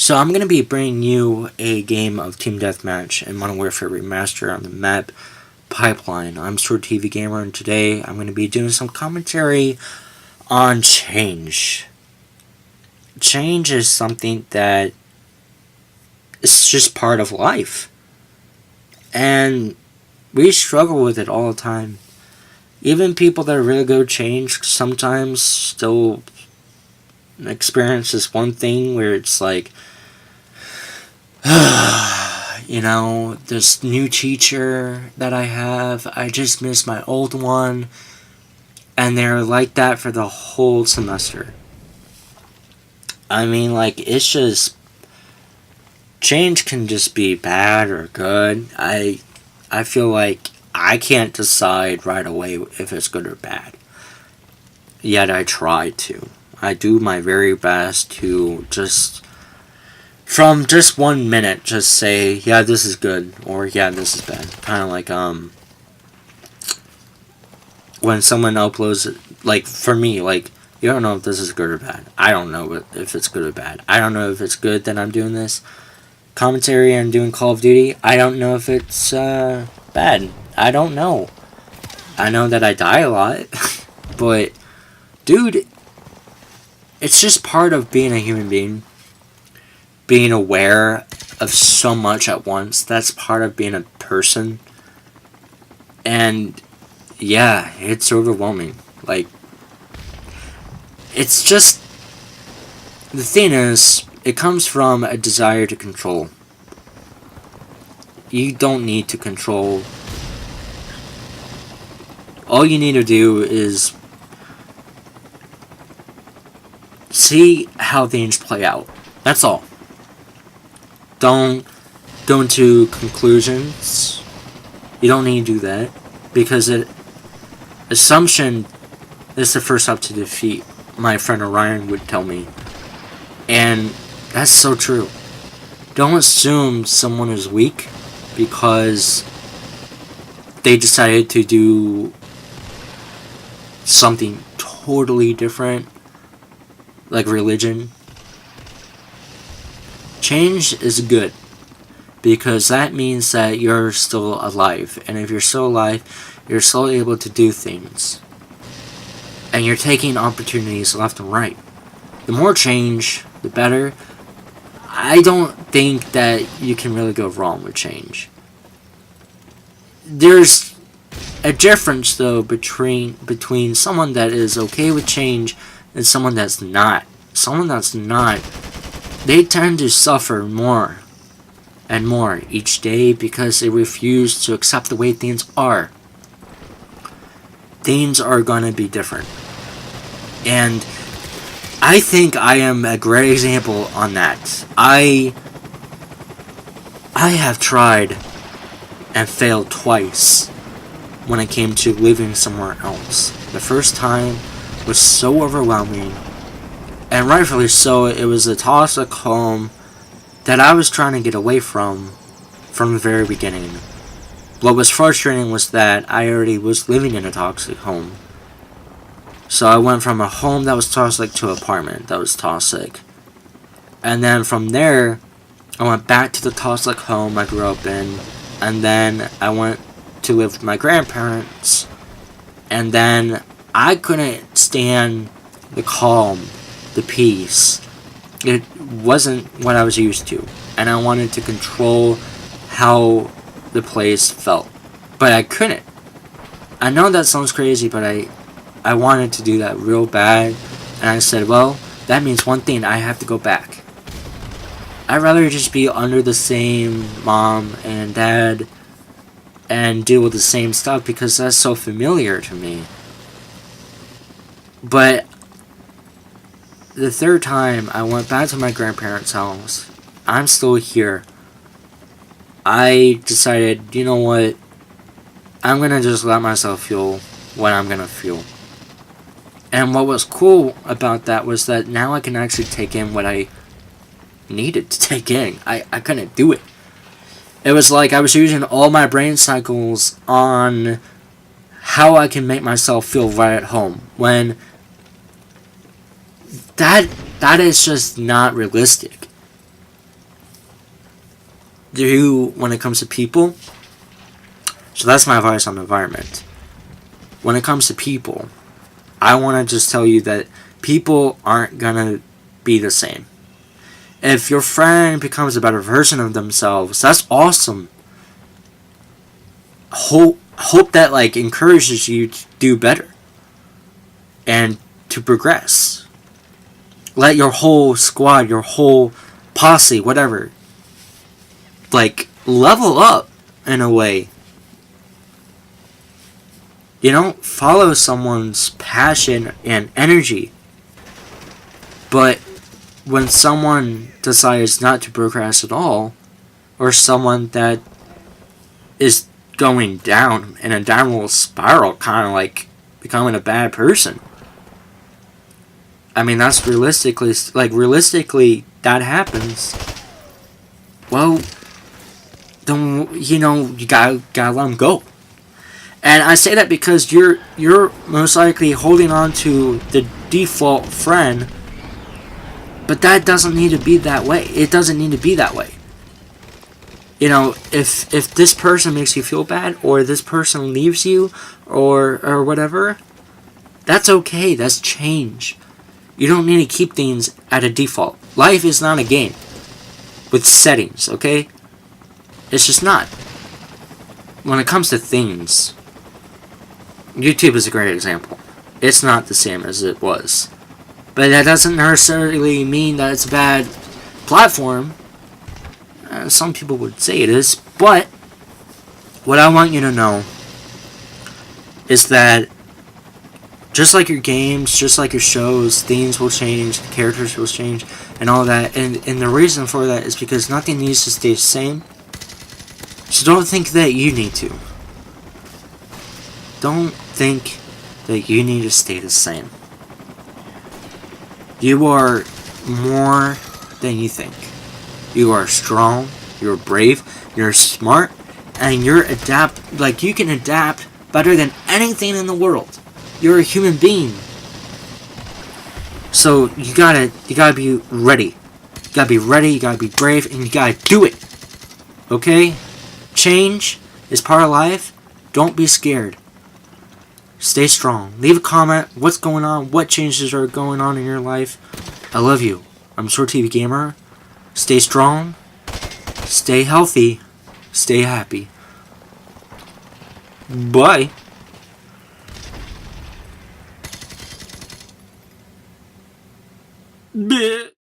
So I'm going to be bringing you a game of Team Deathmatch and Modern Warfare Remaster on the map Pipeline. I'm Sword TV Gamer, and today I'm going to be doing some commentary on change. Change is something that is just part of life. And we struggle with it all the time. Even people that are really good at change sometimes still experience this one thing where it's like, this new teacher that I have, I just miss my old one, and they're like that for the whole semester. I mean, it's just, change can just be bad or good. I feel like I can't decide right away if it's good or bad. Yet I try to. I do my very best to from just 1 minute, just say, yeah, this is good, or yeah, this is bad. Kind of like, when someone uploads it, for me, you don't know if this is good or bad. I don't know if it's good or bad. I don't know if it's good that I'm doing this commentary and doing Call of Duty. I don't know if it's, bad. I don't know. I know that I die a lot, but, dude, it's just part of being a human being. Being aware of so much at once. That's part of being a person. And, yeah, it's overwhelming. It's just... The thing is, it comes from a desire to control. You don't need to control. All you need to do is see how things play out. That's all. Don't go into conclusions. You don't need to do that, because assumption is the first step to defeat, my friend Orion would tell me. And that's so true. Don't assume someone is weak because they decided to do something totally different, like religion. Change is good, because that means that you're still alive, and if you're still alive, you're still able to do things, and you're taking opportunities left and right. The more change, the better. I don't think that you can really go wrong with change. There's a difference, though, between someone that is okay with change and someone that's not. Someone that's not, they tend to suffer more and more each day because they refuse to accept the way things are. Things are going to be different. And I think I am a great example on that. I have tried and failed twice when it came to living somewhere else. The first time was so overwhelming, and rightfully so. It was a toxic home that I was trying to get away from the very beginning. What was frustrating was that I already was living in a toxic home. So I went from a home that was toxic to an apartment that was toxic. And then from there, I went back to the toxic home I grew up in. And then I went to live with my grandparents. And then I couldn't stand the calm, the peace. It wasn't what I was used to, and I wanted to control how the place felt, but I couldn't. I know that sounds crazy, but I wanted to do that real bad, and I said, well, that means one thing: I have to go back. I'd rather just be under the same mom and dad and deal with the same stuff, because that's so familiar to me. But the third time I went back to my grandparents' house, I'm still here. I decided, you know what, I'm gonna just let myself feel what I'm gonna feel. And what was cool about that was that now I can actually take in what I needed to take in. I couldn't do it. It was like I was using all my brain cycles on how I can make myself feel right at home, when that is just not realistic. do when it comes to people. So that's my advice on the environment. When it comes to people, I want to just tell you that people aren't gonna be the same. If your friend becomes a better version of themselves, that's awesome. Hope that like encourages you to do better and to progress. Let your whole squad, your whole posse, whatever, like level up in a way. You know, follow someone's passion and energy. But when someone decides not to progress at all, or someone that is going down in a downward spiral, kind of like becoming a bad person, I mean, that's realistically that happens. Well, then you gotta let them go. And I say that because you're most likely holding on to the default friend, but that doesn't need to be that way. It doesn't need to be that way. You know, if this person makes you feel bad, or this person leaves you, or whatever, that's okay. That's change. You don't need to keep things at a default. Life is not a game with settings, okay? It's just not. When it comes to things, YouTube is a great example. It's not the same as it was. But that doesn't necessarily mean that it's a bad platform. Some people would say it is. But what I want you to know is that just like your games, just like your shows, things will change, characters will change, and all that. And the reason for that is because nothing needs to stay the same. So don't think that you need to. Don't think that you need to stay the same. You are more than you think. You are strong, you're brave, you're smart, and you can adapt better than anything in the world. You're a human being. So you gotta be ready. You gotta be ready, you gotta be brave, and you gotta do it. Okay? Change is part of life. Don't be scared. Stay strong. Leave a comment. What's going on? What changes are going on in your life? I love you. I'm ShareTV Gamer. Stay strong. Stay healthy. Stay happy. Bye. Bleh.